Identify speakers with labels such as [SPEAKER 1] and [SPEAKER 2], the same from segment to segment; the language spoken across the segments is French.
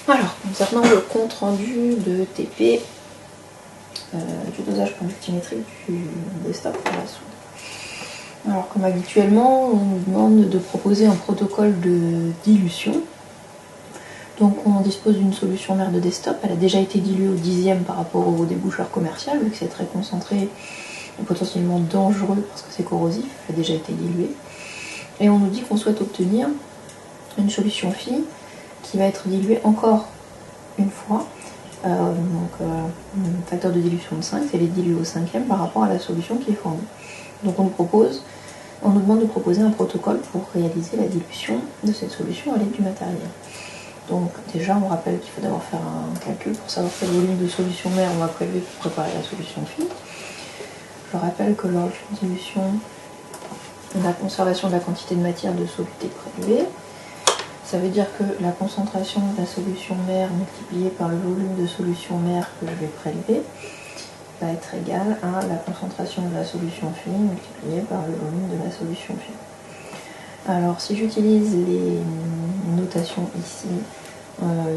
[SPEAKER 1] Alors, concernant le compte rendu de TP du dosage conductimétrique du desktop pour la soude. Alors, comme habituellement, on nous demande de proposer un protocole de dilution. Donc, on dispose d'une solution mère de desktop. Elle a déjà été diluée au 10e par rapport au déboucheur commercial, vu que c'est très concentré et potentiellement dangereux parce que c'est corrosif. Elle a déjà été diluée. Et on nous dit qu'on souhaite obtenir une solution phi qui va être diluée encore une fois. Un facteur de dilution de 5, elle est diluée au 5e par rapport à la solution qui est fournie. Donc on nous demande de proposer un protocole pour réaliser la dilution de cette solution à l'aide du matériel. Donc déjà on rappelle qu'il faut d'abord faire un calcul pour savoir quel volume de solution mère on va prélever pour préparer la solution phi. Je rappelle que lors d'une dilution, la conservation de la quantité de matière de soluté prélevée, ça veut dire que la concentration de la solution mère multipliée par le volume de solution mère que je vais prélever va être égale à la concentration de la solution phi multipliée par le volume de la solution phi. Alors si j'utilise les notations ici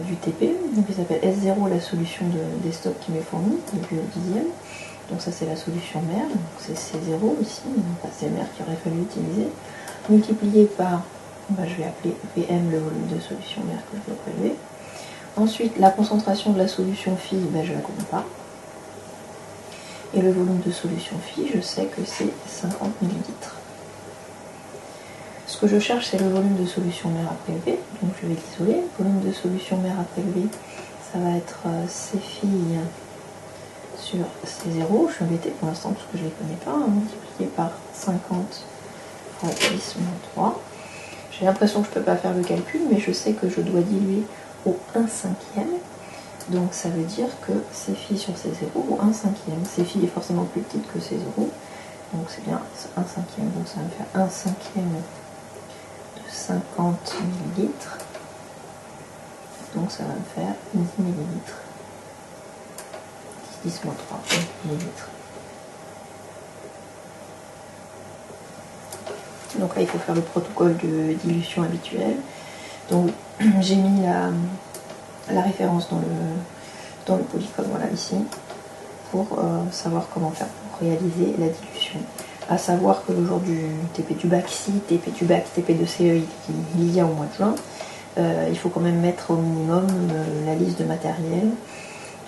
[SPEAKER 1] du TP, donc il s'appelle S0 la solution de desktop qui m'est fournie depuis le 10e, donc ça c'est la solution mère, donc c'est C0 ici, pas C mère qu'il aurait fallu utiliser, multiplié par, je vais appeler VM le volume de solution mère que je vais prélever. Ensuite la concentration de la solution phi, je ne la connais pas. Et le volume de solution phi, je sais que c'est 50 ml. Ce que je cherche, c'est le volume de solution mère à prélever. Donc je vais l'isoler. Volume de solution mère à prélever, ça va être C phi sur C0. Je suis embêtée pour l'instant parce que je ne les connais pas. Multiplié par 50 fois 10 moins 3. J'ai l'impression que je ne peux pas faire le calcul, mais je sais que je dois diluer au 1/5e. Donc ça veut dire que C phi sur C0 ou 1/5e. C phi est forcément plus petite que C0. Donc c'est bien 1/5e. Donc ça va me faire 1/5e de 50 ml. Donc ça va me faire 10 ml. 10 moins 3 ml. Donc là il faut faire le protocole de dilution habituel. Donc j'ai mis la référence dans le polycom, voilà ici, pour savoir comment faire pour réaliser la dilution. À savoir que le jour du TP du bac ci, TP du bac, TP de CE il y a au mois de juin, il faut quand même mettre au minimum la liste de matériel.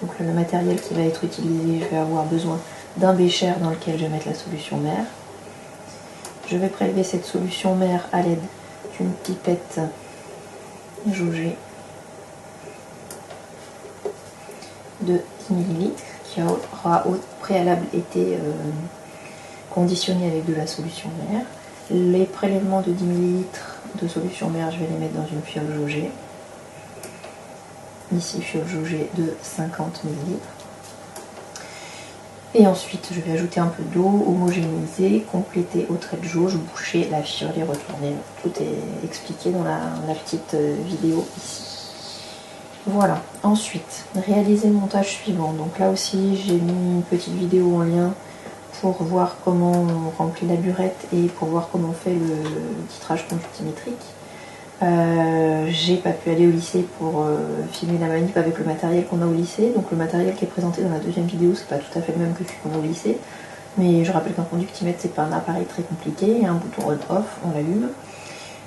[SPEAKER 1] Donc le matériel qui va être utilisé, je vais avoir besoin d'un bécher dans lequel je vais mettre la solution mère. Je vais prélever cette solution mère à l'aide d'une pipette jaugée de 10 ml qui aura au préalable été conditionné avec de la solution mère. Les prélèvements de 10 ml de solution mère, je vais les mettre dans une fiole jaugée. Ici, fiole jaugée de 50 ml. Et ensuite, je vais ajouter un peu d'eau, homogénéiser, compléter au trait de jauge, boucher la fiole et retourner. Tout est expliqué dans la petite vidéo ici. Voilà, ensuite, réaliser le montage suivant. Donc là aussi, j'ai mis une petite vidéo en lien pour voir comment on remplit la burette et pour voir comment on fait le titrage conductimétrique. J'ai pas pu aller au lycée pour filmer la manip avec le matériel qu'on a au lycée. Donc le matériel qui est présenté dans la deuxième vidéo, c'est pas tout à fait le même que celui qu'on a au lycée. Mais je rappelle qu'un conductimètre, c'est pas un appareil très compliqué. Il y a un bouton on-off, on l'allume.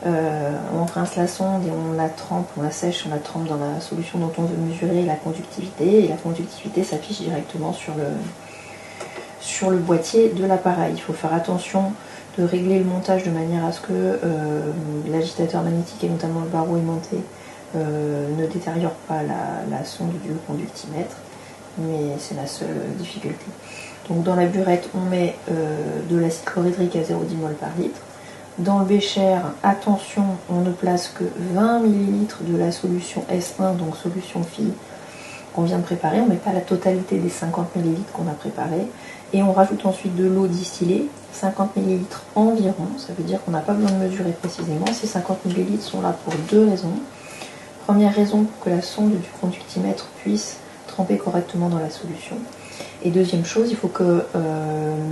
[SPEAKER 1] On rince la sonde et on la trempe, on la sèche, on la trempe dans la solution dont on veut mesurer la conductivité. Et la conductivité s'affiche directement sur le boîtier de l'appareil. Il faut faire attention de régler le montage de manière à ce que l'agitateur magnétique et notamment le barreau aimanté ne détériore pas la sonde du conductimètre, mais c'est la seule difficulté. Donc dans la burette, on met de l'acide chlorhydrique à 0,10 mol par litre. Dans le bécher, attention, on ne place que 20 ml de la solution S1, donc solution phi, qu'on vient de préparer. On ne met pas la totalité des 50 ml qu'on a préparé. Et on rajoute ensuite de l'eau distillée, 50 ml environ. Ça veut dire qu'on n'a pas besoin de mesurer précisément. Ces 50 ml sont là pour deux raisons. Première raison, pour que la sonde du conductimètre puisse tremper correctement dans la solution. Et deuxième chose, il faut que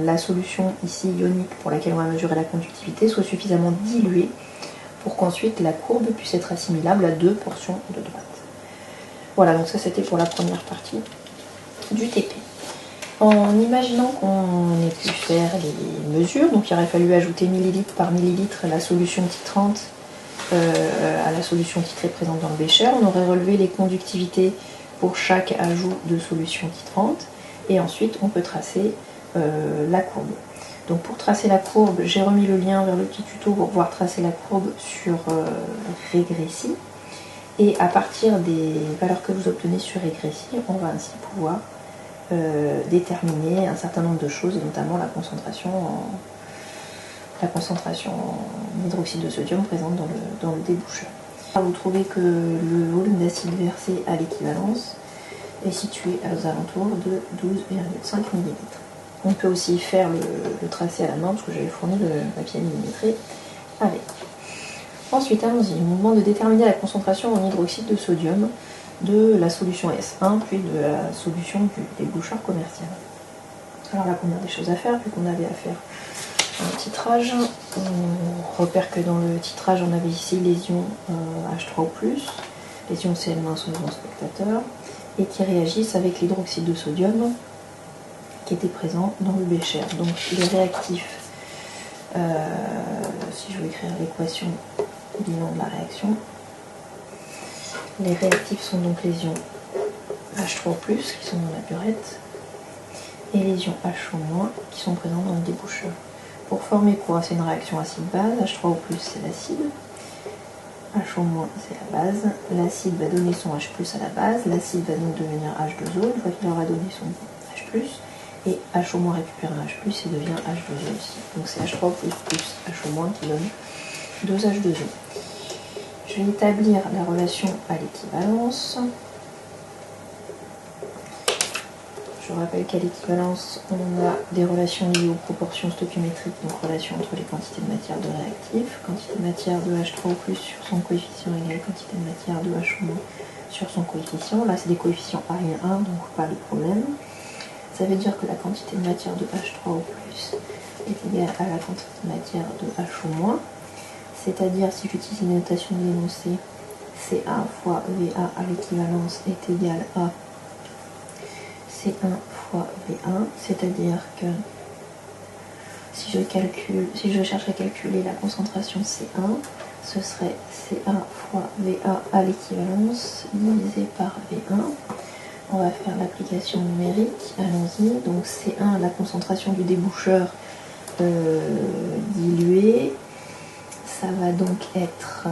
[SPEAKER 1] la solution ici ionique pour laquelle on va mesurer la conductivité soit suffisamment diluée pour qu'ensuite la courbe puisse être assimilable à deux portions de droite. Voilà, donc ça c'était pour la première partie du TP. En imaginant qu'on ait pu faire les mesures, donc il aurait fallu ajouter millilitre par millilitre la solution titrante à la solution titrée présente dans le bécher. On aurait relevé les conductivités pour chaque ajout de solution titrante et ensuite on peut tracer la courbe. Donc pour tracer la courbe, j'ai remis le lien vers le petit tuto pour pouvoir tracer la courbe sur Regressi. Et à partir des valeurs que vous obtenez sur Regressi, on va ainsi pouvoir déterminer un certain nombre de choses, et notamment la concentration en hydroxyde de sodium présente dans le déboucheur. Vous trouvez que le volume d'acide versé à l'équivalence est situé aux alentours de 12,5 ml. On peut aussi faire le tracé à la main, parce que j'avais fourni le papier millimétré avec. Ensuite, allons-y. On nous demande de déterminer la concentration en hydroxyde de sodium de la solution S1, puis de la solution du déboucheur commercial. Alors la première des choses à faire, vu qu'on avait à faire un titrage, on repère que dans le titrage, on avait ici les ions H3O+, les ions Cl- sont les ions spectateurs, et qui réagissent avec l'hydroxyde de sodium qui était présent dans le bécher. Donc les réactifs, si je veux écrire l'équation bilan de la réaction, les réactifs sont donc les ions H3O+, qui sont dans la burette, et les ions HO- qui sont présents dans le déboucheur. Pour former quoi? C'est une réaction acide-base, H3O+, c'est l'acide, HO- c'est la base, l'acide va donner son H+, à la base, l'acide va donc devenir H2O, une fois qu'il aura donné son H+, et HO- récupère un H+, et devient H2O aussi. Donc c'est H3O+, HO- qui donne 2H2O. Je vais établir la relation à l'équivalence. Je rappelle qu'à l'équivalence, on a des relations liées aux proportions stoichiométriques, donc relation entre les quantités de matière de réactifs, quantité de matière de H3O+, sur son coefficient égale quantité de matière de HO- sur son coefficient. Là, c'est des coefficients A et 1, donc pas de problème. Ça veut dire que la quantité de matière de H3O+ est égale à la quantité de matière de HO-, c'est-à-dire, si j'utilise une notation de l'énoncé, CA fois VA à l'équivalence est égal à C1 fois V1, c'est-à-dire que si je cherche à calculer la concentration C1, ce serait CA fois VA à l'équivalence divisé par V1. On va faire l'application numérique, allons-y. Donc C1, la concentration du déboucheur dilué, ça va donc être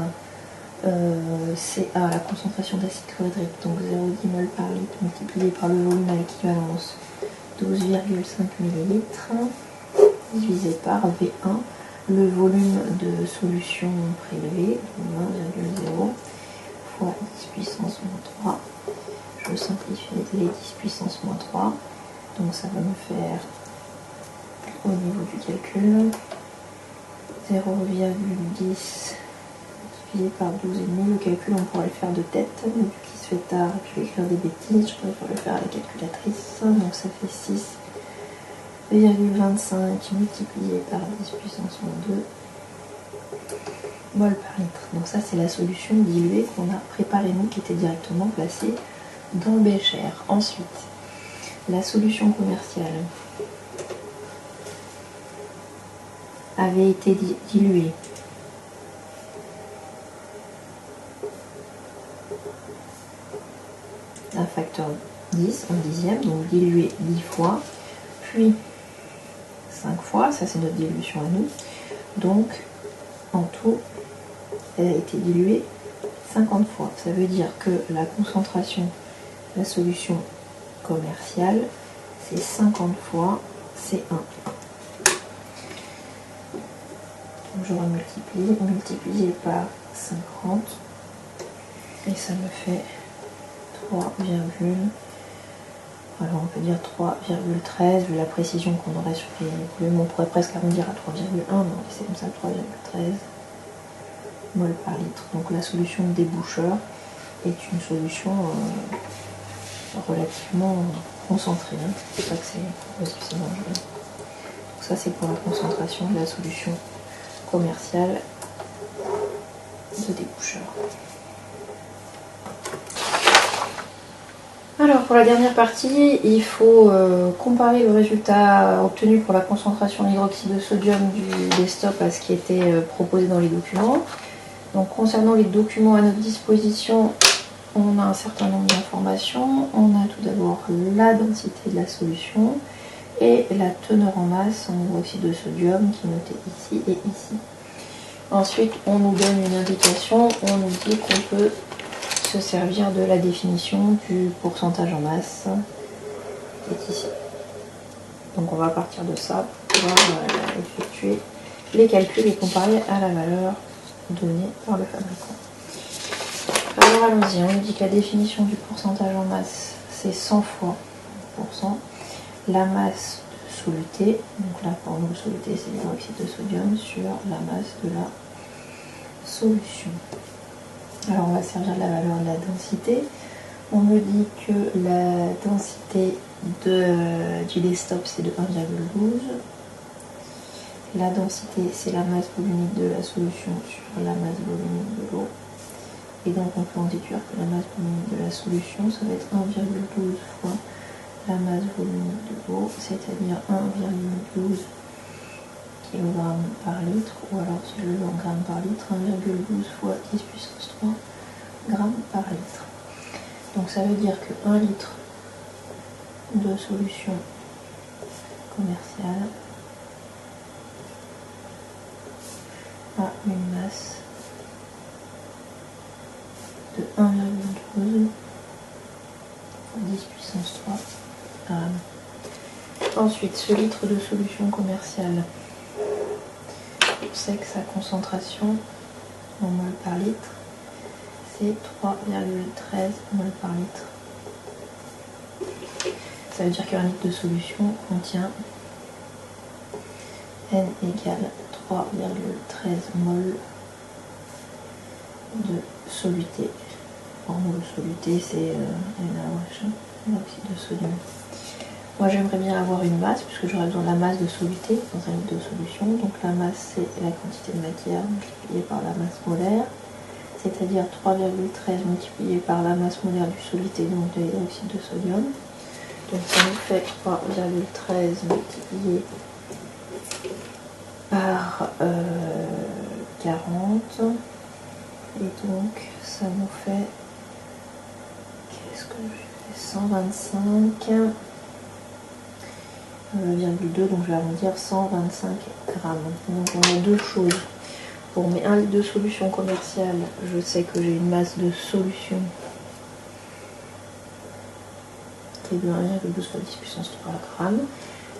[SPEAKER 1] CA, la concentration d'acide chlorhydrique, donc 0,10 mol par litre multiplié par le volume à l'équivalence 12,5 ml divisé par V1, le volume de solution prélevée, 1,0 fois 10 puissance moins 3. Je simplifie les 10 puissance moins 3, donc ça va me faire au niveau du calcul 0,10 divisé par 12,5. Le calcul, on pourrait le faire de tête, mais vu qu'il se fait tard et puis je vais écrire des bêtises, je préfère le faire à la calculatrice. Donc ça fait 6,25 multiplié par 10 puissance moins 2 mol par litre. Donc ça, c'est la solution diluée qu'on a préparée, nous, qui était directement placée dans le bécher. Ensuite, la solution commerciale avait été diluée d'un facteur 10, un dixième, donc diluée 10 fois, puis 5 fois, ça c'est notre dilution à nous. Donc, en tout, elle a été diluée 50 fois. Ça veut dire que la concentration de la solution commerciale, c'est 50 fois C1. Donc je remultiplie, multiplié par 50, et ça me fait 3, alors on peut dire 3,13, vu la précision qu'on aurait sur les volumes, on pourrait presque arrondir à 3,1, mais on va laisser comme ça 3,13 mol par litre. Donc la solution de déboucheur est une solution relativement concentrée, hein. C'est pour ça que c'est aussi dangereux. Donc ça c'est pour la concentration de la solution commerciale de déboucheur. Alors pour la dernière partie, il faut comparer le résultat obtenu pour la concentration d'hydroxyde de sodium du desktop à ce qui était proposé dans les documents. Donc concernant les documents à notre disposition, on a un certain nombre d'informations. On a tout d'abord la densité de la solution et la teneur en masse en hydroxyde de sodium qui est notée ici et ici. Ensuite, on nous donne une indication, on nous dit qu'on peut se servir de la définition du pourcentage en masse qui est ici. Donc on va partir de ça pour pouvoir effectuer les calculs et comparer à la valeur donnée par le fabricant. Alors allons-y, on nous dit que la définition du pourcentage en masse c'est 100 fois 1%. La masse de soluté, donc là pour nous soluté c'est l'hydroxyde de sodium sur la masse de la solution. Alors on va servir de la valeur de la densité. On me dit que la densité du desktop c'est de 1,12. La densité c'est la masse volumique de la solution sur la masse volumique de l'eau. Et donc on peut en déduire que la masse volumique de la solution ça va être 1,12 fois la masse volumique de l'eau, c'est-à-dire 1,12 kg par litre, ou alors si je le veux en grammes par litre, 1,12 fois 10 puissance 3 grammes par litre. Donc ça veut dire que 1 litre de solution commerciale a une masse de 1,12 fois 10 puissance 3 grammes. Ensuite, ce litre de solution commerciale, on sait que sa concentration en mol par litre, c'est 3,13 mol par litre. Ça veut dire qu'un litre de solution contient N égale 3,13 mol de soluté. Pour nous, le soluté, c'est l'oxyde de sodium. Moi, j'aimerais bien avoir une masse, puisque j'aurais besoin de la masse de soluté dans un litre de solution. Donc la masse, c'est la quantité de matière multipliée par la masse molaire, c'est-à-dire 3,13 multiplié par la masse molaire du soluté, donc de l'hydroxyde de sodium. Donc ça nous fait 3,13 multiplié par 40. Et donc ça nous fait, qu'est-ce que j'ai fait, 125,2, donc je vais arrondir 125 grammes. Donc on a deux choses. Pour mes 1 litre de solution commerciale, je sais que j'ai une masse de solution qui est de 1,12 fois 10 puissance 3 grammes.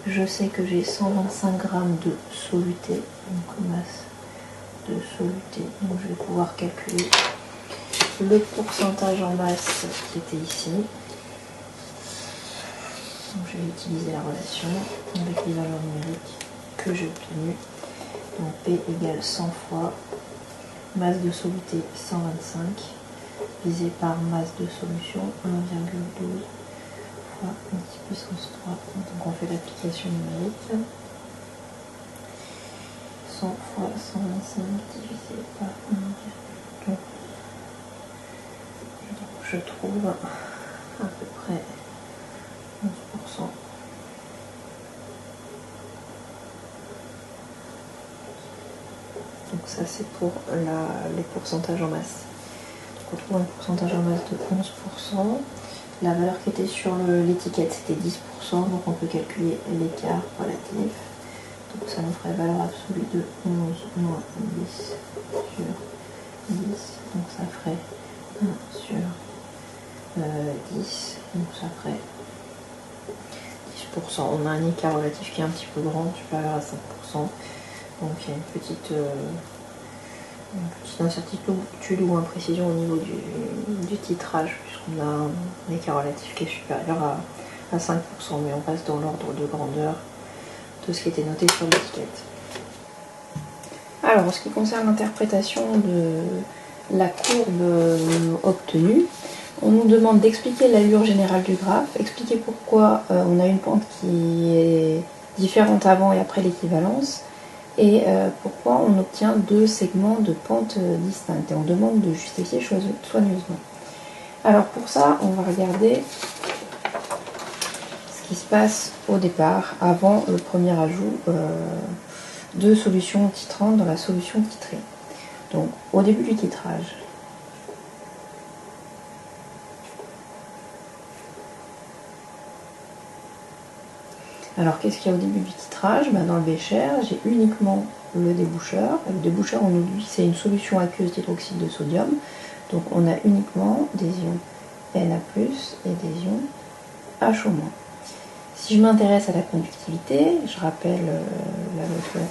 [SPEAKER 1] Je sais que j'ai 125 grammes de soluté, donc masse de soluté. Donc je vais pouvoir calculer le pourcentage en masse qui était ici. Donc je vais utiliser la relation avec les valeurs numériques que j'ai obtenues. Donc P égale 100 fois masse de soluté 125 divisé par masse de solution 1,12 fois 10 puissance 3. Donc on fait l'application numérique. 100 fois 125 divisé par 1,12. Donc je trouve à peu près 11%. Donc ça c'est pour les pourcentages en masse. Donc on trouve un pourcentage en masse de 11%. La valeur qui était sur l'étiquette c'était 10%, donc on peut calculer l'écart relatif. Donc ça nous ferait valeur absolue de 11 moins 10 sur 10. Donc ça ferait 1 sur 10. Donc ça ferait 10%. On a un écart relatif qui est un petit peu grand, supérieur à 5%. Donc il y a une petite incertitude ou imprécision au niveau du titrage, puisqu'on a un écart relatif qui est supérieur à 5%, mais on reste dans l'ordre de grandeur de ce qui était noté sur l'étiquette. Alors, en ce qui concerne l'interprétation de la courbe obtenue, on nous demande d'expliquer l'allure générale du graphe, expliquer pourquoi on a une pente qui est différente avant et après l'équivalence, et pourquoi on obtient deux segments de pente distincts. Et on demande de justifier soigneusement. Alors pour ça, on va regarder qui se passe au départ, avant le premier ajout de solution titrante dans la solution titrée. Donc, au début du titrage, alors, qu'est-ce qu'il y a au début du titrage? Dans le bécher, j'ai uniquement le déboucheur. Le déboucheur, on nous dit c'est une solution aqueuse d'hydroxyde de sodium. Donc, on a uniquement des ions Na+, et des ions HO-. Si je m'intéresse à la conductivité, je rappelle la loi de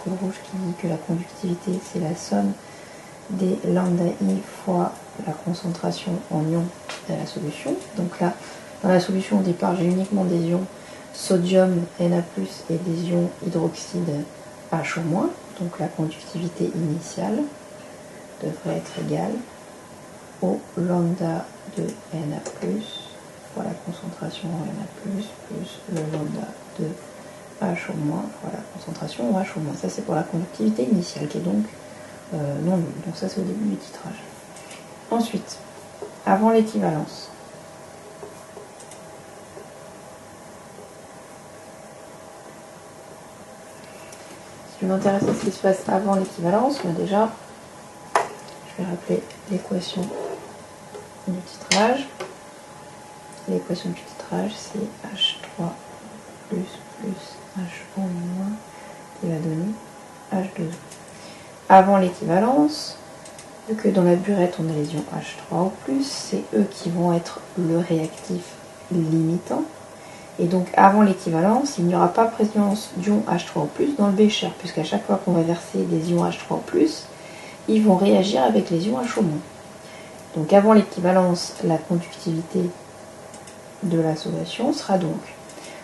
[SPEAKER 1] Coyle-Rouge, qui dit que la conductivité, c'est la somme des lambda I fois la concentration en ions de la solution. Donc là, dans la solution au départ, j'ai uniquement des ions sodium Na+, et des ions hydroxyde HO-. Donc la conductivité initiale devrait être égale au lambda de Na+, fois la concentration en Na+, plus le lambda de HO- fois la concentration en HO-. Ça, c'est pour la conductivité initiale, qui est donc non nulle. Donc ça, c'est au début du titrage. Ensuite, avant l'équivalence. Si je m'intéresse à ce qui se passe avant l'équivalence, déjà, je vais rappeler l'équation du titrage. L'équation du titrage, c'est H3 plus HO- qui va donner H2O. Avant l'équivalence, vu que dans la burette on a les ions H3O+, c'est eux qui vont être le réactif limitant. Et donc avant l'équivalence, il n'y aura pas présence d'ions H3O+, dans le bécher, puisqu'à chaque fois qu'on va verser des ions H3O+, ils vont réagir avec les ions HO-. Donc avant l'équivalence, la conductivité de la solution sera donc,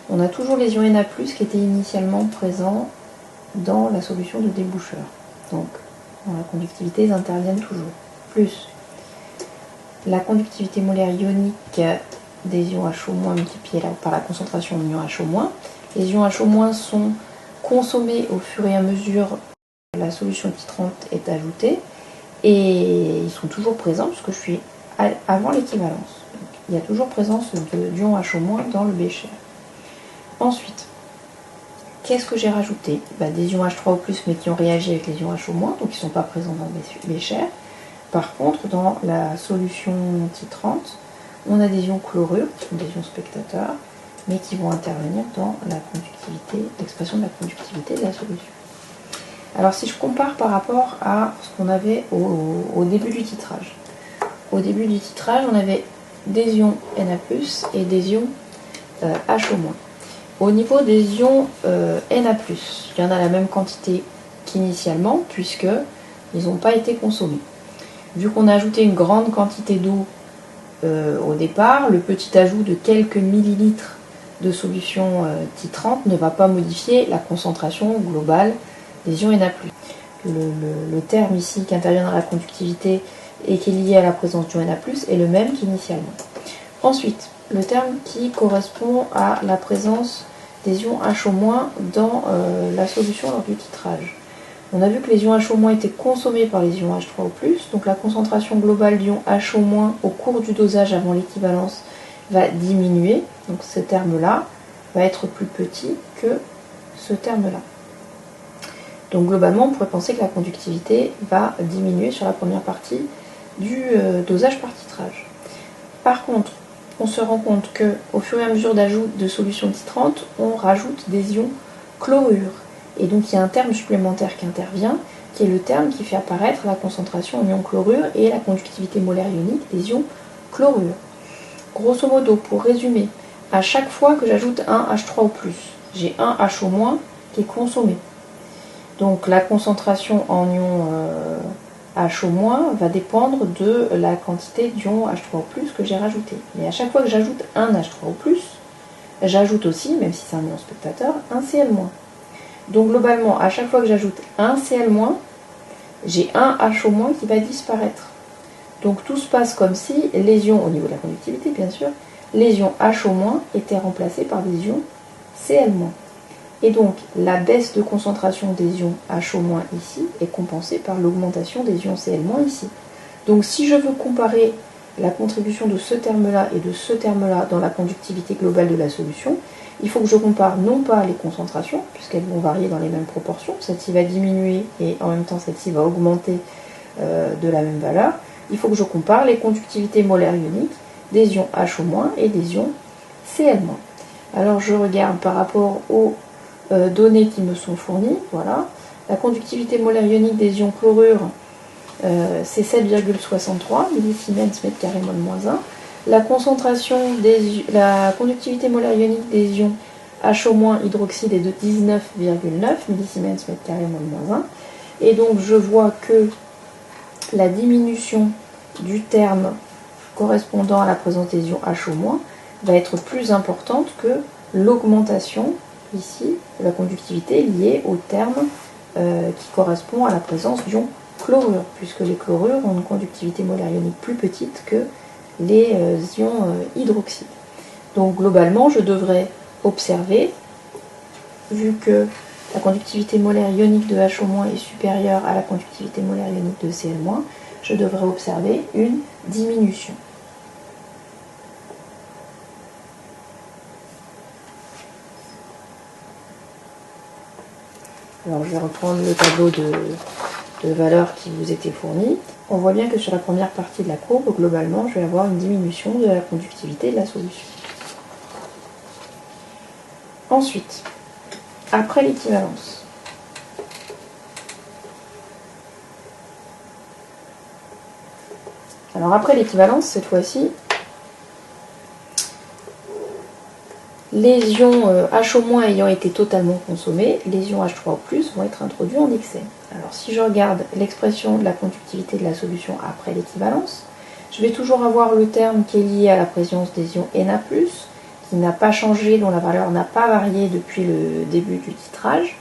[SPEAKER 1] on a toujours les ions Na+, qui étaient initialement présents dans la solution de déboucheur. Donc dans la conductivité, ils interviennent toujours. Plus la conductivité molaire ionique des ions HO- multipliée par la concentration en ions HO-. Les ions HO- sont consommés au fur et à mesure que la solution titrante est ajoutée, et ils sont toujours présents puisque je suis avant l'équivalence. Il y a toujours présence d'ions HO- dans le bécher. Ensuite, qu'est-ce que j'ai rajouté? Des ions H3O+, mais qui ont réagi avec les ions HO-, donc ils ne sont pas présents dans le bécher. Par contre, dans la solution titrante, on a des ions chlorures, qui sont des ions spectateurs, mais qui vont intervenir dans la conductivité, l'expression de la conductivité de la solution. Alors si je compare par rapport à ce qu'on avait au début du titrage. Au début du titrage, on avait des ions Na+, et des ions HO-. Au niveau des ions Na+, il y en a la même quantité qu'initialement, puisqu'ils n'ont pas été consommés. Vu qu'on a ajouté une grande quantité d'eau au départ, le petit ajout de quelques millilitres de solution titrante ne va pas modifier la concentration globale des ions Na+. Le terme ici qui intervient dans la conductivité et qui est lié à la présence d'ions Na+, est le même qu'initialement. Ensuite, le terme qui correspond à la présence des ions HO- dans la solution lors du titrage. On a vu que les ions HO- étaient consommés par les ions H3O+, donc la concentration globale d'ions HO- au cours du dosage avant l'équivalence va diminuer, donc ce terme-là va être plus petit que ce terme-là. Donc globalement, on pourrait penser que la conductivité va diminuer sur la première partie du dosage par titrage. Par contre, on se rend compte qu'au fur et à mesure d'ajout de solutions titrantes, on rajoute des ions chlorures. Et donc il y a un terme supplémentaire qui intervient, qui est le terme qui fait apparaître la concentration en ions chlorures et la conductivité molaire ionique des ions chlorures. Grosso modo, pour résumer, à chaque fois que j'ajoute un H3O+, j'ai un HO- qui est consommé. Donc la concentration en ions HO- va dépendre de la quantité d'ions H3O+, que j'ai rajouté. Mais à chaque fois que j'ajoute un H3O+, j'ajoute aussi, même si c'est un ion spectateur, un Cl-. Donc globalement, à chaque fois que j'ajoute un Cl-, j'ai un HO- qui va disparaître. Donc tout se passe comme si les ions, au niveau de la conductivité bien sûr, les ions HO- étaient remplacés par des ions Cl-. Et donc la baisse de concentration des ions HO- ici est compensée par l'augmentation des ions Cl- ici. Donc si je veux comparer la contribution de ce terme-là et de ce terme-là dans la conductivité globale de la solution, il faut que je compare non pas les concentrations, puisqu'elles vont varier dans les mêmes proportions, celle-ci va diminuer et en même temps celle-ci va augmenter de la même valeur, il faut que je compare les conductivités molaires ioniques des ions H- et des ions Cl-. Alors je regarde par rapport aux données qui me sont fournies, voilà, la conductivité molaire ionique des ions chlorure, c'est 7,63 millisiemens mètre carré mol moins 1. La la conductivité molaire ionique des ions HO- hydroxyde est de 19,9 millisiemens mètre carré mol moins 1. Et donc je vois que la diminution du terme correspondant à la présence des ions HO- va être plus importante que l'augmentation ici de la conductivité liée au terme qui correspond à la présence d'ions chlorure, puisque les chlorures ont une conductivité molaire ionique plus petite que les ions hydroxydes. Donc globalement, je devrais observer, vu que la conductivité molaire ionique de HO- est supérieure à la conductivité molaire ionique de Cl-, je devrais observer une diminution. Alors je vais reprendre le tableau de valeurs qui vous était fourni. On voit bien que sur la première partie de la courbe, globalement, je vais avoir une diminution de la conductivité de la solution. Ensuite, après l'équivalence, alors après l'équivalence, cette fois-ci, les ions HO- ayant été totalement consommés, les ions H3O+, vont être introduits en excès. Alors si je regarde l'expression de la conductivité de la solution après l'équivalence, je vais toujours avoir le terme qui est lié à la présence des ions Na+, qui n'a pas changé, dont la valeur n'a pas varié depuis le début du titrage,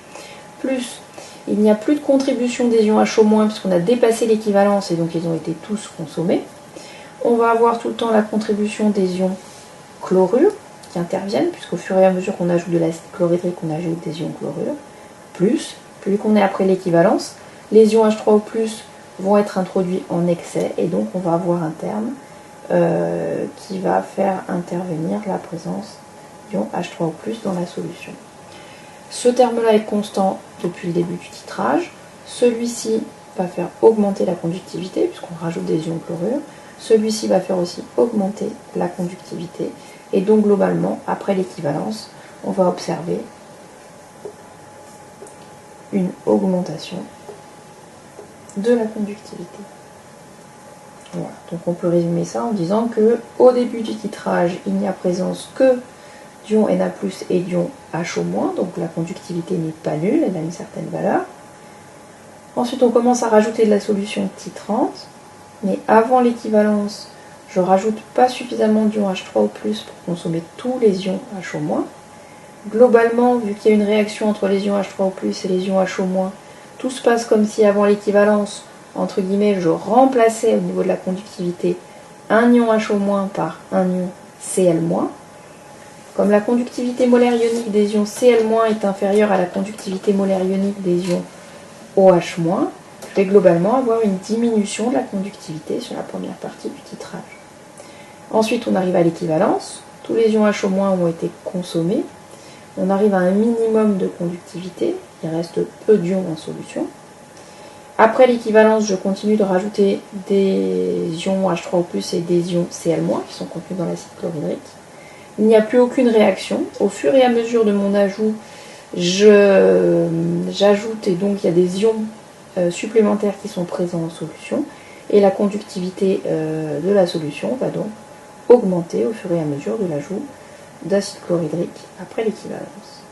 [SPEAKER 1] plus il n'y a plus de contribution des ions HO- puisqu'on a dépassé l'équivalence et donc ils ont été tous consommés. On va avoir tout le temps la contribution des ions chlorure qui interviennent, puisqu'au fur et à mesure qu'on ajoute de l'acide chlorhydrique, on ajoute des ions chlorure, plus qu'on est après l'équivalence, les ions H3O+, vont être introduits en excès, et donc on va avoir un terme qui va faire intervenir la présence d'ions H3O+, dans la solution. Ce terme-là est constant depuis le début du titrage. Celui-ci va faire augmenter la conductivité, puisqu'on rajoute des ions chlorure. Celui-ci va faire aussi augmenter la conductivité. Et donc globalement, après l'équivalence, on va observer une augmentation de la conductivité. Voilà. Donc on peut résumer ça en disant que au début du titrage, il n'y a présence que d'ions Na+, et d'ions HO-, donc la conductivité n'est pas nulle, elle a une certaine valeur. Ensuite, on commence à rajouter de la solution titrante, mais avant l'équivalence, je rajoute pas suffisamment d'ions H3O+, pour consommer tous les ions HO-. Globalement, vu qu'il y a une réaction entre les ions H3O+, et les ions HO-, tout se passe comme si avant l'équivalence, entre guillemets, je remplaçais au niveau de la conductivité un ion HO- par un ion Cl-. Comme la conductivité molaire ionique des ions Cl- est inférieure à la conductivité molaire ionique des ions OH-, je vais globalement avoir une diminution de la conductivité sur la première partie du titrage. Ensuite, on arrive à l'équivalence. Tous les ions HO- ont été consommés. On arrive à un minimum de conductivité. Il reste peu d'ions en solution. Après l'équivalence, je continue de rajouter des ions H3O+, et des ions Cl- qui sont contenus dans l'acide chlorhydrique. Il n'y a plus aucune réaction. Au fur et à mesure de mon ajout, j'ajoute, et donc il y a des ions supplémentaires qui sont présents en solution. Et la conductivité de la solution va donc augmenter au fur et à mesure de l'ajout d'acide chlorhydrique après l'équivalence.